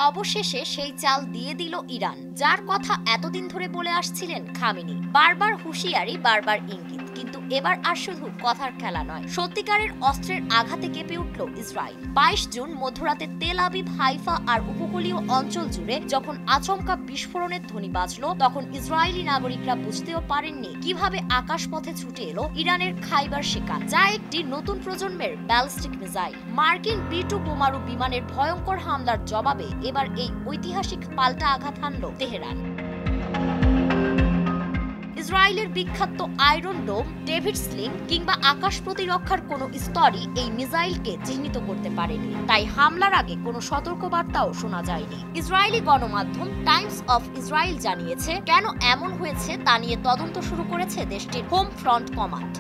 অবশেষে সেই চাল দিয়ে দিল ইরান, যার কথা এতদিন ধরে বলে আসছিলেন খামেনি। বারবার হুঁশিয়ারি, বারবার ইঙ্গিত, কিন্তু এবার আর শুধু কথার খেলা নয়, সত্যিকারের অস্ত্রের আঘাতে কেঁপে উঠল ইসরায়েল। 22 জুন মধ্যরাতে তেল আবিব, হাইফা আর উপকূলীয় অঞ্চল জুড়ে যখন আচমকা বিস্ফোরণের ধ্বনি বাজলো, তখন ইসরায়েলি নাগরিকরা বুঝতেও পারেননি কিভাবে আকাশপথে ছুটে এলো ইরানের খাইবার শেকান, যা একটি নতুন প্রজন্মের ব্যালিস্টিক মিসাইল। মার্কিন B-2 বোমারু বিমানের ভয়ঙ্কর হামলার জবাবে এবার এই ঐতিহাসিক পাল্টা আঘাত হানল তেহরান। ইসরায়েলের বিখ্যাত আয়রন ডোম, ডেভিড স্লিং কিংবা আকাশ প্রতিরক্ষার কোনো স্তরই এই মিসাইলকে চিহ্নিত করতে পারেনি, তাই হামলার আগে কোনো সতর্কবার্তাও শোনা যায়নি। ইসরায়েলি গণমাধ্যম টাইমস অফ ইসরায়েল জানিয়েছে, কেন এমন হয়েছে তা নিয়ে তদন্ত শুরু করেছে দেশটির হোম ফ্রন্ট কমান্ড।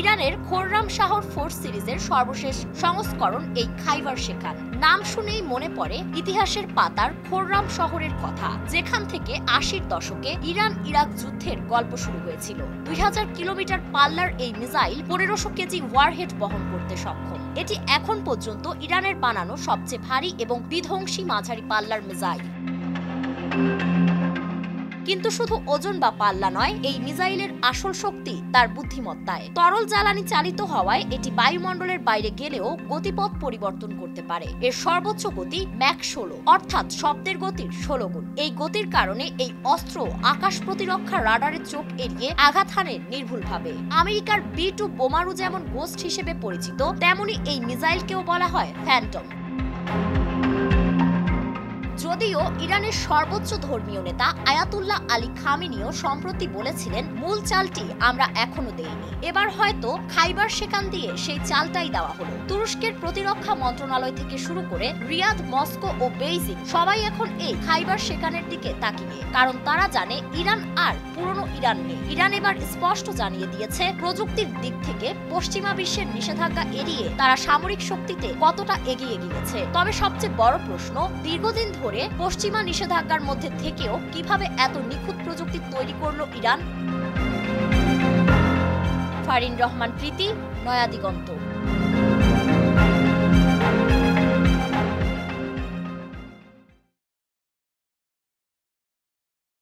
ইরানের খোররাম শাহর ফোর্স সিরিজের সর্বশেষ সংস্করণ এই খাইবার শেকান। নাম শুনেই মনে পড়ে ইতিহাসের পাতার খোররাম শহরের কথা, যেখান থেকে 80-র দশকে ইরান ইরাক যুদ্ধের গল্প শুরু হয়েছিল। 2000 কিলোমিটার পাল্লার এই মিসাইল 1500 কেজি ওয়ারহেড বহন করতে সক্ষম। এটি এখন পর্যন্ত ইরানের বানানো সবচেয়ে ভারী এবং বিধ্বংসী মাঝারি পাল্লার মিসাইল। কিন্তু শুধু ওজন বা পাল্লা নয়, এই মিসাইলের আসল শক্তি তার বুদ্ধিমত্তায়। তরল জ্বালানি চালিত হওয়ায় এটি বায়ুমণ্ডলের বাইরে গেলেও গতিপথ পরিবর্তন করতে পারে। এর সর্বোচ্চ গতি ম্যাক 16, অর্থাৎ শব্দের গতির 16 গুণ। এই গতির কারণে এই অস্ত্র আকাশ প্রতিরক্ষা রাডারের চোখ এড়িয়ে আঘাত হানে নির্ভুলভাবে। আমেরিকার B-2 বোমারু যেমন গোস্ট হিসেবে পরিচিত, তেমনি এই মিসাইলকেও বলা হয় ফ্যান্টম। যদিও ইরানের সর্বোচ্চ ধর্মীয় নেতা আয়াতুল্লাহ আলী খামেনিও সম্প্রতি বলেছিলেন, মূল চালটি আমরা এখনো দেইনি, এবার হয়তো খাইবার শেকান দিয়ে সেই চালটাই দেওয়া হলো। তুরস্কের প্রতিরক্ষা মন্ত্রণালয় থেকে শুরু করে রিয়াদ, মস্কো ও বেইজিং সবাই এখন এই খাইবার শেকানের দিকে তাকিয়ে, কারণ তারা জানে ইরান আর পুরনো ইরান নেই। ইরান এবার স্পষ্ট জানিয়ে দিয়েছে, প্রযুক্তির দিক থেকে পশ্চিমা বিশ্বের নিষেধাজ্ঞা এড়িয়ে তারা সামরিক শক্তিতে কতটা এগিয়ে গিয়েছে। তবে সবচেয়ে বড় প্রশ্ন, দীর্ঘদিন ধরে পশ্চিমা নিষেধাজ্ঞার মধ্যে থেকেও কিভাবে এত নিখুঁত প্রযুক্তি তৈরি করলো ইরান। ফারিন রহমান প্রীতি, নয়া দিগন্ত।